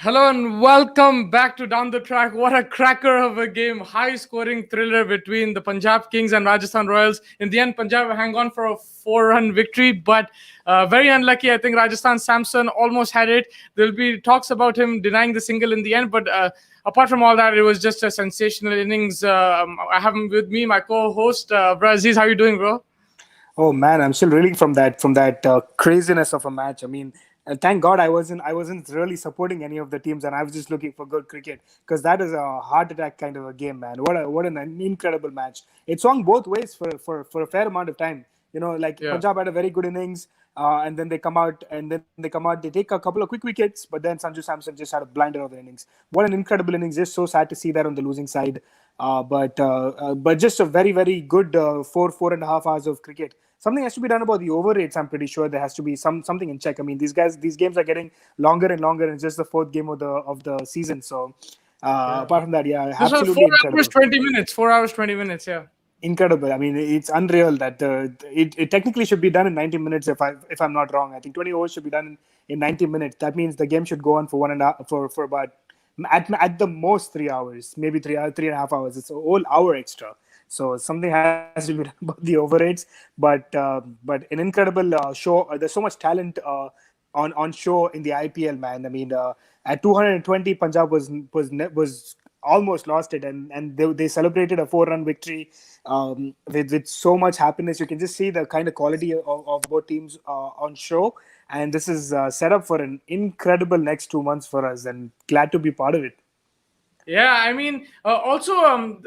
Hello and welcome back to Down the Track. What a cracker of a game. High scoring thriller between the Punjab Kings and Rajasthan Royals. In the end, Punjab hang on for a 4-run victory, but very unlucky. I think Rajasthan Samson almost had it. There'll be talks about him denying the single in the end, but apart from all that, it was just a sensational innings. I have with me my co host, Aziz. How you doing, bro? Oh man, I'm still reeling from that craziness of a match. I mean, thank God I wasn't really supporting any of the teams, and I was just looking for good cricket because that is a heart attack kind of a game, man. What an incredible match! It swung both ways for a fair amount of time. Like Yeah. Punjab had a very good innings, and then they come out, they take a couple of quick wickets, but then Sanju Samson just had a blinder of the innings. What an incredible innings! Just so sad to see that on the losing side. But just a very very good 4.5 hours of cricket. Something has to be done about the over rates. I'm pretty sure there has to be something in check. I mean, these games are getting longer and longer, and it's just the fourth game of the season. So Yeah. apart from that, yeah, This was 4 absolutely hours, incredible. 20 minutes. 4 hours, 20 minutes. Yeah. Incredible. I mean, it's unreal that it technically should be done in 90 minutes. If I'm not wrong, I think 20 overs should be done in 90 minutes. That means the game should go on for one and a, for about at the most 3 hours, maybe 3.5 hours. It's a whole hour extra. So something has to be done about the over rates. But an incredible show. There's so much talent on show in the IPL, man. I mean, at 220, Punjab was almost lost it, and they celebrated a 4-run victory with so much happiness. You can just see the kind of quality of both teams on show, and this is set up for an incredible next 2 months for us, and glad to be part of it. Yeah, I mean, also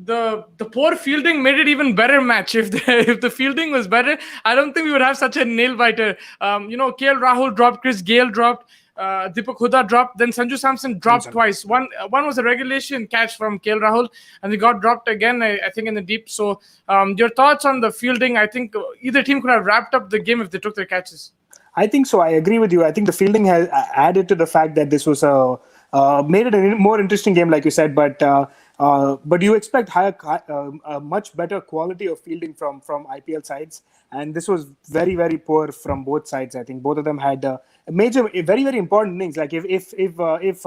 the poor fielding made it even better match. If the if the fielding was better, I don't think we would have such a nail biter. KL Rahul dropped, Chris Gale dropped, Deepak Huda dropped, then Sanju Samson dropped Samson. twice. One was a regulation catch from KL Rahul, and he got dropped again. I think in the deep. So, your thoughts on the fielding? I think either team could have wrapped up the game if they took their catches. I think so. I agree with you. I think the fielding has added to the fact that this was a made it a more interesting game, like you said. But you expect a much better quality of fielding from IPL sides, and this was very very poor from both sides. I think both of them had very very important innings. Like if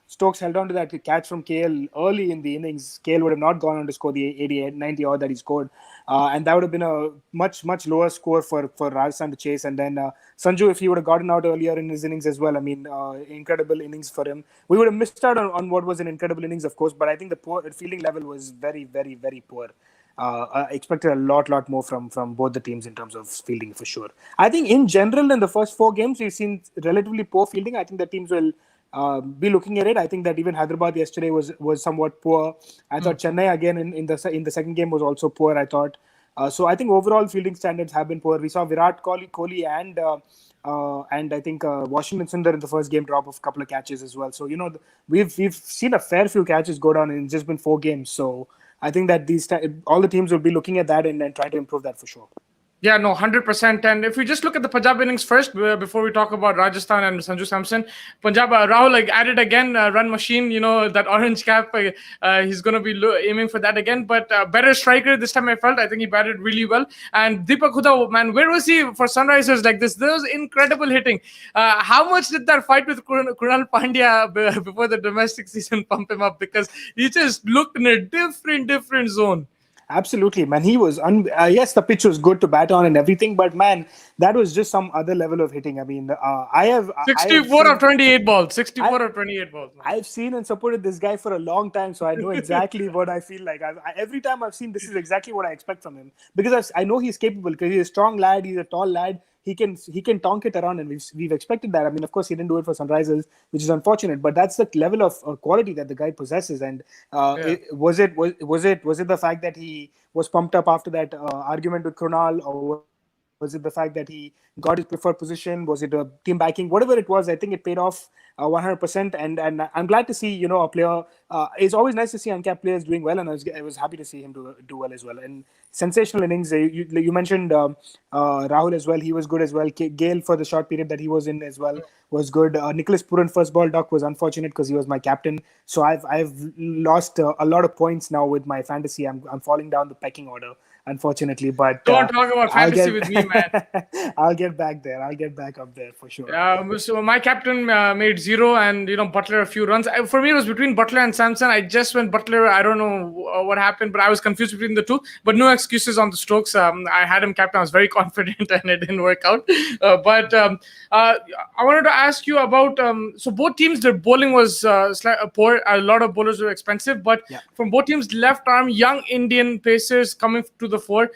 Stokes held on to that catch from KL early in the innings, KL would have not gone on to score the 88, 90 odd that he scored. And that would have been a much lower score for Rajasthan to chase. And then Sanju, if he would have gotten out earlier in his innings as well, I mean, incredible innings for him. We would have missed out on what was an incredible innings, of course, but I think the poor fielding level was very, very, very poor. I expected a lot more from both the teams in terms of fielding for sure. I think in general in the first four games we've seen relatively poor fielding. I think the teams will be looking at it. I think that even Hyderabad yesterday was somewhat poor. I thought Chennai again in the second game was also poor. I thought so. I think overall fielding standards have been poor. We saw Virat Kohli and I think Washington Sundar in the first game drop of a couple of catches as well. So we've seen a fair few catches go down in just been 4 games. So I think that all the teams will be looking at that and try to improve that for sure. Yeah, no, 100%. And if we just look at the Punjab innings first, before we talk about Rajasthan and Sanju Samson, Punjab, Rahul like added again, run machine, that orange cap, he's going to be aiming for that again. But better striker this time, I felt. I think he batted really well. And Deepak Huda, man, where was he for Sunrisers like this? There was incredible hitting. How much did that fight with Krunal Pandya before the domestic season pump him up? Because he just looked in a different zone. Absolutely, man. He was yes, the pitch was good to bat on and everything, but man, that was just some other level of hitting. I mean, I have 64 of seen 28 balls. I 64 of 28 balls, man. I've seen and supported this guy for a long time, so I know exactly what I feel like. Every time I've seen this is exactly what I expect from him because I know he's capable because he's a strong lad, he's a tall lad. He can tonk it around, and we've expected that. I mean, of course, he didn't do it for Sunrisers, which is unfortunate, but that's the level of quality that the guy possesses. And Yeah. was it the fact that he was pumped up after that argument with Krunal, or was it the fact that he got his preferred position? Was it a team backing? Whatever it was, I think it paid off 100%. And I'm glad to see a player. It's always nice to see uncapped players doing well, and I was happy to see him do well as well. And sensational innings. You mentioned Rahul as well. He was good as well. Gale for the short period that he was in as well was good. Nicholas Puran first ball duck was unfortunate because he was my captain. So I've lost a lot of points now with my fantasy. I'm falling down the pecking order. unfortunately. But Don't talk about I'll fantasy get with me, man. I'll get back there. I'll get back up there for sure. So my captain made zero, and Butler a few runs. For me, it was between Butler and Samson. I just went Butler. I don't know what happened, but I was confused between the two. But no excuses on the Stokes. I had him captain. I was very confident, and it didn't work out. I wanted to ask you about. So both teams, their bowling was poor. A lot of bowlers were expensive, but Yeah. from both teams, left arm young Indian pacers coming to the fore.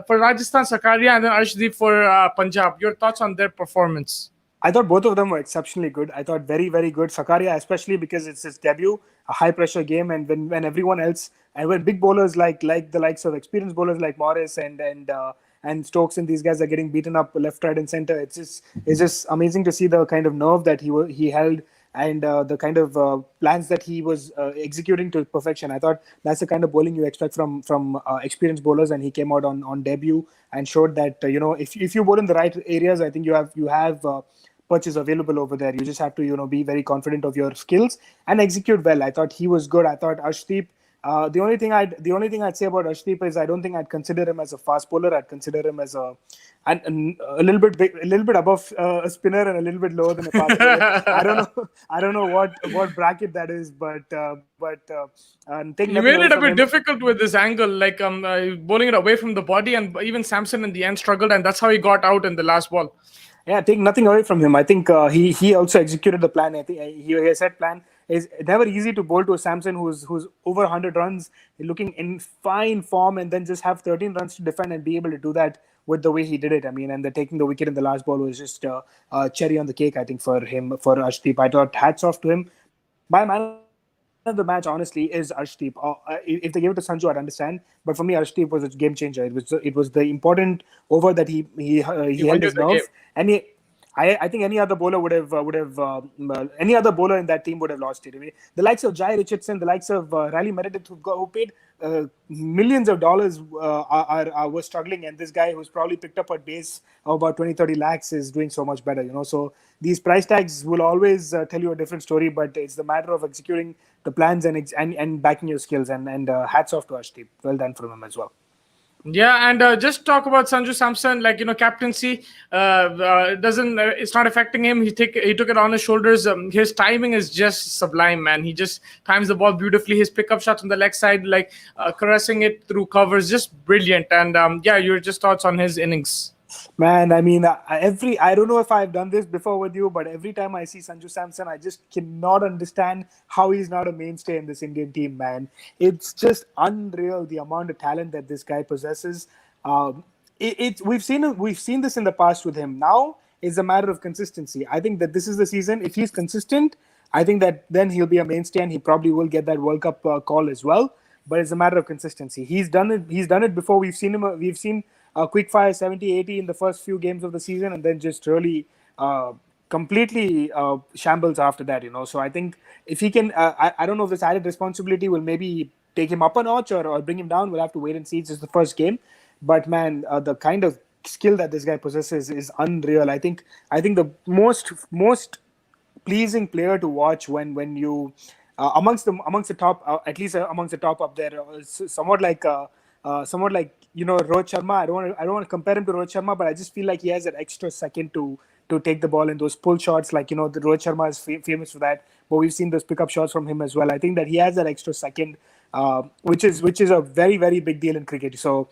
For Rajasthan, Sakaria, and then Arshdeep for Punjab. Your thoughts on their performance? I thought both of them were exceptionally good. I thought very, very good. Sakaria, especially because it's his debut, a high pressure game, and when everyone else and when big bowlers like the likes of experienced bowlers like Morris and Stokes and these guys are getting beaten up left, right, and center. It's just amazing to see the kind of nerve that he held and the kind of plans that he was executing to perfection. I thought that's the kind of bowling you expect from experienced bowlers, and he came out on debut and showed that if you bowl in the right areas, I think you have purchase available over there. You just have to be very confident of your skills and execute well. I thought he was good. I thought Arshdeep. The only thing I'd say about Arshdeep is I don't think I'd consider him as a fast bowler. I'd consider him as a little bit big, a little bit above a spinner and a little bit lower than a fast bowler. I don't know what bracket that is, but take You nothing made away it a from bit him. difficult with this angle, like bowling it away from the body, and even Samson in the end struggled, and that's how he got out in the last ball. Yeah, take nothing away from him. I think he also executed the plan. I think he said plan is never easy to bowl to a Samson who's over 100 runs, looking in fine form, and then just have 13 runs to defend and be able to do that with the way he did it. I mean, and the taking the wicket in the last ball was just cherry on the cake. I think for him, for Arshdeep, I thought hats off to him. My man of the match, honestly, is Arshdeep. If they gave it to Sanju, I'd understand. But for me, Arshdeep was a game changer. It was the important over that he He held won his you the nerve, game. and I think any other bowler any other bowler in that team would have lost it. I mean, the likes of Jai Richardson, the likes of Riley Meredith, who paid millions of dollars, were struggling, and this guy who's probably picked up a base of about 20-30 lakhs is doing so much better. So these price tags will always tell you a different story, but it's the matter of executing the plans and backing your skills. And hats off to Ashdeep. Well done from him as well. Yeah, and just talk about Sanju Samson, like captaincy doesn't it's not affecting him. He took it on his shoulders. His timing is just sublime, man. He just times the ball beautifully. His pickup shots on the leg side, like caressing it through covers, just brilliant. And yeah, your just thoughts on his innings. Man, I mean, I don't know if I've done this before with you, but every time I see Sanju Samson, I just cannot understand how he's not a mainstay in this Indian team, man. It's just unreal the amount of talent that this guy possesses. We've seen this in the past with him. Now it's a matter of consistency. I think that this is the season. If he's consistent, I think that then he'll be a mainstay, and he probably will get that World Cup call as well. But it's a matter of consistency. He's done it. He's done it before. We've seen a quick fire 70-80 in the first few games of the season, and then just really completely shambles after that. So I think if he can, I don't know if this added responsibility will maybe take him up a notch or bring him down. We'll have to wait and see. It's just the first game, but man, the kind of skill that this guy possesses is unreal. I think the most pleasing player to watch when you amongst the top, at least amongst the top up there, somewhat like Rohit Sharma. I don't want to compare him to Rohit Sharma, but I just feel like he has that extra second to take the ball in those pull shots. Like the Rohit Sharma is famous for that, but we've seen those pickup shots from him as well. I think that he has that extra second, which is a very, very big deal in cricket. So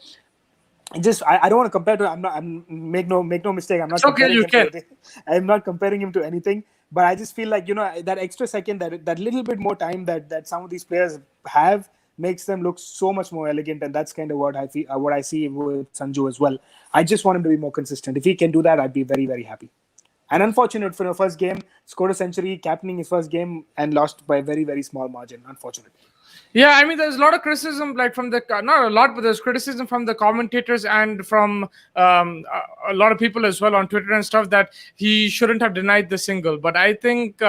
I don't want to compare to. Make no mistake. I'm not It's okay, comparing you him to can. anything. I'm not comparing him to anything. But I just feel like that extra second, that little bit more time that some of these players have makes them look so much more elegant, and that's kind of what I feel, what I see with Sanju as well. I just want him to be more consistent. If he can do that, I'd be very, very happy. And unfortunate for the first game, scored a century, captaining his first game, and lost by a very, very small margin. Unfortunate. Yeah, I mean, there's a lot of criticism, like from the not a lot, but there's criticism from the commentators and from a lot of people as well on Twitter and stuff that he shouldn't have denied the single. But I think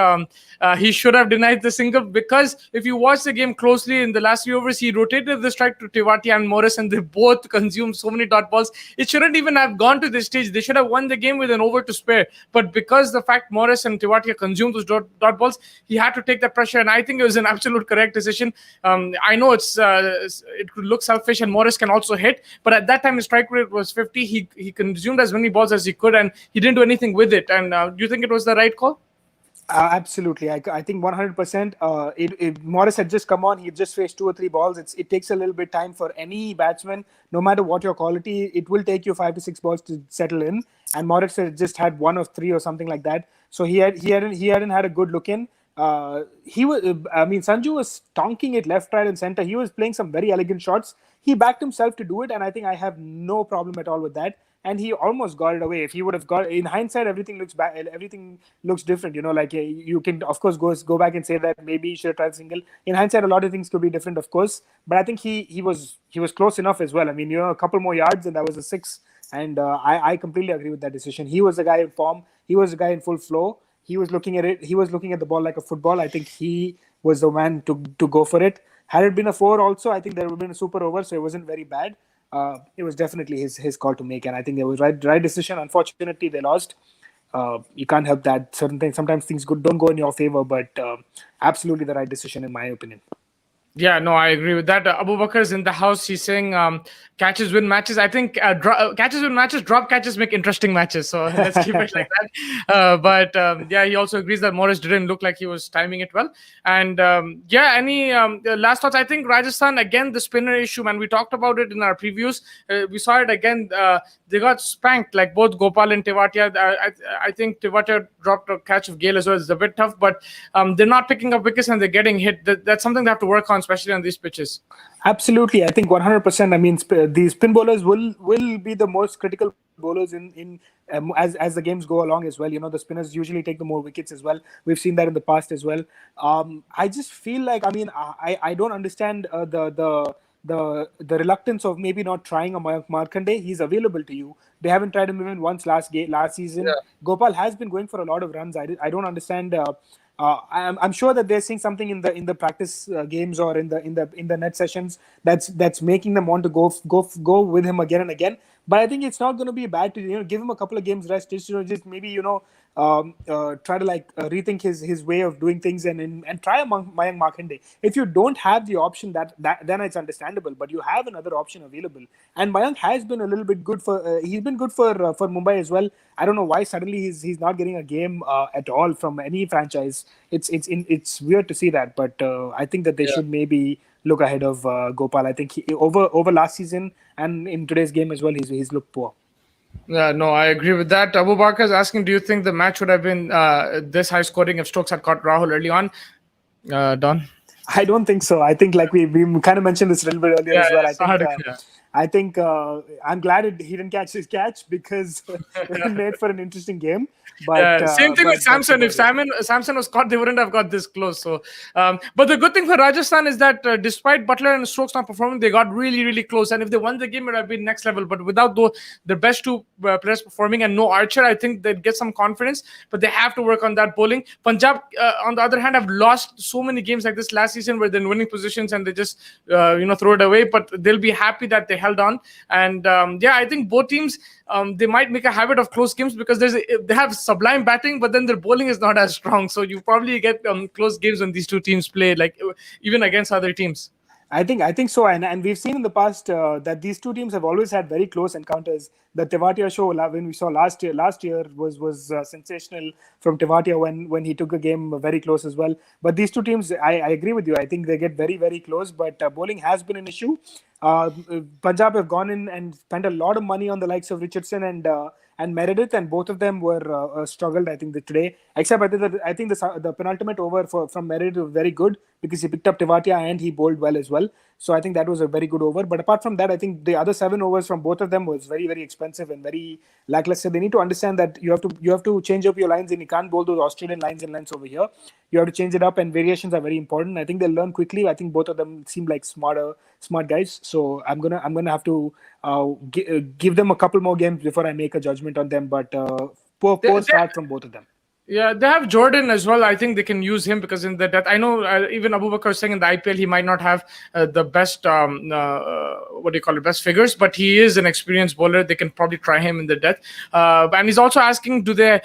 he should have denied the single, because if you watch the game closely in the last few overs, he rotated the strike to Tiwati and Morris, and they both consumed so many dot balls. It shouldn't even have gone to this stage. They should have won the game with an over to spare. But because the fact Morris and Tiwati consumed those dot balls, he had to take that pressure, and I think it was an absolute correct decision. I know it could look selfish, and Morris can also hit, but at that time his strike rate was 50. He consumed as many balls as he could, and he didn't do anything with it. And do you think it was the right call? Absolutely. I think 100%. Morris had just come on. He just faced two or three balls. It takes a little bit time for any batsman, no matter what your quality. It will take you 5 to 6 balls to settle in. And Morris had just had one of three or something like that. So he hadn't had a good look in. He was. I mean, Sanju was tonking it left, right, and center. He was playing some very elegant shots. He backed himself to do it, and I think I have no problem at all with that. And he almost got it away. If he would have got, in hindsight, everything looks back. Everything looks different. Like you can, of course, go back and say that maybe he should have tried single. In hindsight, a lot of things could be different, of course. But I think he was close enough as well. I mean, a couple more yards, and that was a six. And I completely agree with that decision. He was the guy in form. He was the guy in full flow. He was looking at it. He was looking at the ball like a football. I think he was the man to go for it. Had it been a four, also, I think there would have been a super over, so it wasn't very bad. It was definitely his call to make, and I think it was right decision. Unfortunately, they lost. You can't help that. Certain things, sometimes things don't go in your favor, but absolutely the right decision in my opinion. Yeah, no, I agree with that. Abu Bakr is in the house. He's saying catches win matches. I think catches win matches, drop catches make interesting matches. So let's keep it like that. But yeah, he also agrees that Morris didn't look like he was timing it well. And yeah, any last thoughts? I think Rajasthan, again, the spinner issue, man. We talked about it in our previews. We saw it again. They got spanked, like both Gopal and Tewatia. I think Tewatia dropped a catch of Gale as well. It's a bit tough, but they're not picking up wickets and they're getting hit. That's something they have to work on, especially on these pitches. Absolutely, I think 100%. I mean, these spin bowlers will be the most critical bowlers in as the games go along as well. The spinners usually take the more wickets as well. We've seen that in the past as well. I just feel like, I mean, I don't understand the reluctance of maybe not trying a Mayank Markande. He's available to you. They haven't tried him even once last season. Yeah. Gopal has been going for a lot of runs. I don't understand. I'm sure that they're seeing something in the practice games or in the net sessions that's making them want to go with him again and again. But I think it's not going to be bad to give him a couple of games rest, just maybe try to rethink his way of doing things and try Mayank Markande. If you don't have the option, that then it's understandable. But you have another option available, and Mayank has been a little bit good he's been good for Mumbai as well. I don't know why suddenly he's not getting a game at all from any franchise. It's weird to see that, but I think that they should maybe look ahead of Gopal. I think over last season and in today's game as well, he's looked poor. Yeah, no, I agree with that. Abu Bakr is asking, do you think the match would have been this high scoring if Stokes had caught Rahul early on? Don? I don't think so. I think we kind of mentioned this a little bit earlier as well. I think I'm glad he didn't catch his catch because it made for an interesting game. But same thing with Samson. If Samson was caught, they wouldn't have got this close. So, but the good thing for Rajasthan is that despite Butler and Stokes not performing, they got really, really close. And if they won the game, it would have been next level. But without the best two players performing and no Archer, I think they'd get some confidence. But they have to work on that bowling. Punjab, on the other hand, have lost so many games like this last season where they're in winning positions and they just throw it away. But they'll be happy that they held on. And yeah, I think both teams they might make a habit of close games because they have sublime batting, but then their bowling is not as strong. So you probably get close games when these two teams play, like even against other teams. I think so, and we've seen in the past that these two teams have always had very close encounters. The Tewatia show when we saw last year was sensational from Tewatia when he took a game very close as well. But these two teams, I agree with you. I think they get very, very close, but bowling has been an issue. Punjab have gone in and spent a lot of money on the likes of Richardson and Meredith, and both of them were struggled. I think today, except I think the penultimate over from Meredith was very good because he picked up Tewatia and he bowled well as well. So I think that was a very good over. But apart from that, I think the other 7 overs from both of them was very, very expensive and very lackluster. They need to understand that you have to change up your lines, and you can't bowl those Australian lines and lengths over here. You have to change it up, and variations are very important. I think they'll learn quickly. I think both of them seem like smart guys. So I'm gonna have to give them a couple more games before I make a judgment on them. But poor start from both of them. Yeah, they have Jordan as well. I think they can use him because in the death, I know even Abu Bakar was saying in the IPL he might not have the best what do you call it, best figures, but he is an experienced bowler. They can probably try him in the death. And he's also asking, do they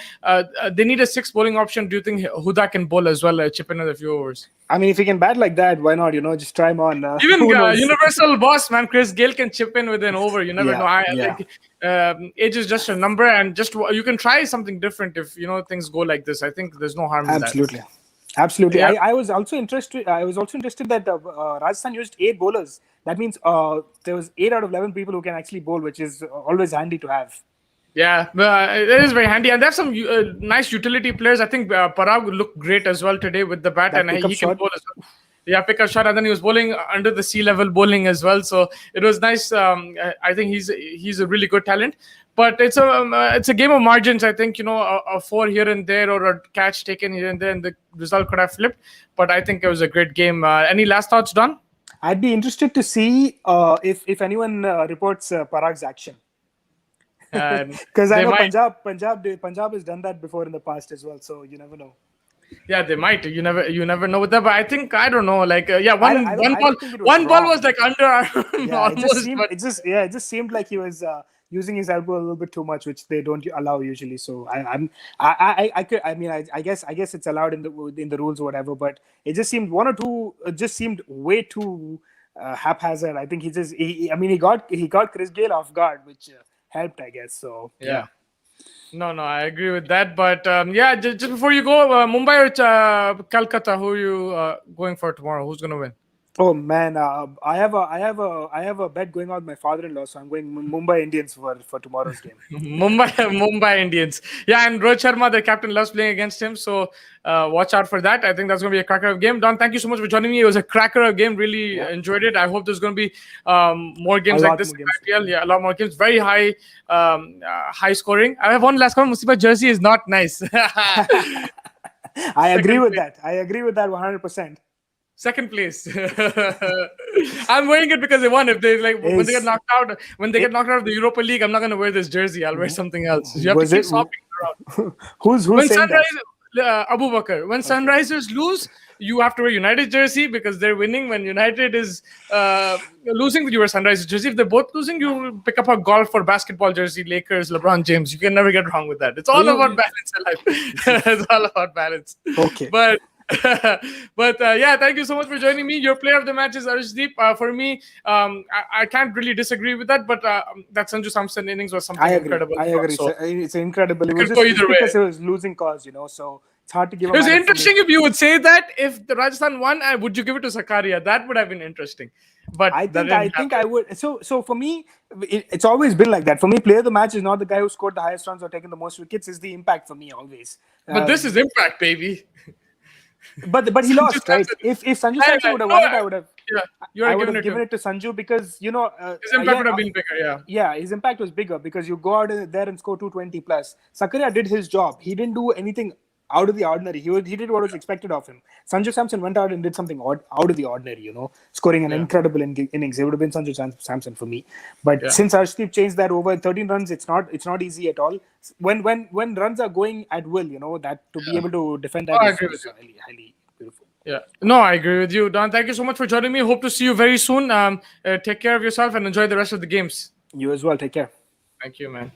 need a sixth bowling option? Do you think Huda can bowl as well? Chip in with a few overs. I mean, if he can bat like that, why not? Just try him on. Even Who knows? universal boss man, Chris Gale can chip in with an over. You never know. Yeah. Age is just a number, and just you can try something different if things go like this. I think there's no harm in Absolutely. that. Absolutely. Yeah. I was also interested. I was also interested that Rajasthan used 8 bowlers. That means there was 8 out of 11 people who can actually bowl, which is always handy to have. Yeah, it is very handy, and there's some nice utility players. I think Parag looked great as well today with the bat, That and pickup he can shot. bowl as well. Yeah, pick a shot, and then he was bowling under the sea level bowling as well. So it was nice. I think he's a really good talent, but it's a game of margins. I think a four here and there or a catch taken here and there, and the result could have flipped. But I think it was a great game. Any last thoughts, Don? I'd be interested to see if anyone reports Parag's action. Because I know Punjab has done that before in the past as well, so you never know. Yeah, they might. You never know with that. But I think I don't know. Like one ball was like under almost. It just seemed like he was using his elbow a little bit too much, which they don't allow usually. So I guess it's allowed in the rules or whatever. But it just seemed one or two. It just seemed way too haphazard. I think he got Chris Gale off guard, which helped, I guess. So yeah. No, I agree with that. But just before you go, Mumbai or Calcutta, who are you going for tomorrow? Who's going to win? Oh man, I have a bet going on with my father-in-law, so I'm going Mumbai Indians for tomorrow's game. Mumbai Indians. Yeah, and Rohit Sharma, the captain, loves playing against him, so watch out for that. I think that's going to be a cracker of game. Don, thank you so much for joining me. It was a cracker of game. Really enjoyed it. I hope there's going to be more games like this in IPL. Yeah, a lot more games. Very high, high scoring. I have one last comment. Musiba jersey is not nice. I agree with that. 100%. Second place. I'm wearing it because they won. If they when they get knocked out of the Europa League, I'm not going to wear this jersey. I'll wear something else. You have to keep swapping around. Who's saying that? Abu Bakar. When Sunrisers lose, you have to wear United jersey because they're winning. When United is losing, you wear Sunrisers jersey. If they're both losing, you pick up a golf or basketball jersey. Lakers, LeBron James. You can never get wrong with that. It's all about balance in life. It's all about balance. Okay. But thank you so much for joining me. Your player of the match is Arshdeep. For me, I can't really disagree with that, but that Sanju Samson innings was something incredible. I agree. So it's incredible. It was just because it was losing cause, so it's hard to give. It was interesting if you would say that if the Rajasthan won, would you give it to Sakaria? That would have been interesting. But I think I would. So for me, it's always been like that. For me, player of the match is not the guy who scored the highest runs or taken the most wickets. It's the impact for me always. But this is impact, baby. But he lost, right? If Sanju Samson would have won it, I would have. Yeah, I would have given it to Sanju because his impact would have been bigger. Yeah. Yeah, his impact was bigger because you go out there and score 220 plus. Sakaria did his job. He didn't do anything out of the ordinary. He did what was expected of him. Sanju Samson went out and did something out of the ordinary. Scoring an incredible innings. It would have been Sanju Samson for me. But since Arshdeep changed that over 13 runs, it's not easy at all. When runs are going at will, that to be able to defend that is highly beautiful. Yeah. No, I agree with you, Don. Thank you so much for joining me. Hope to see you very soon. Take care of yourself and enjoy the rest of the games. You as well. Take care. Thank you, man.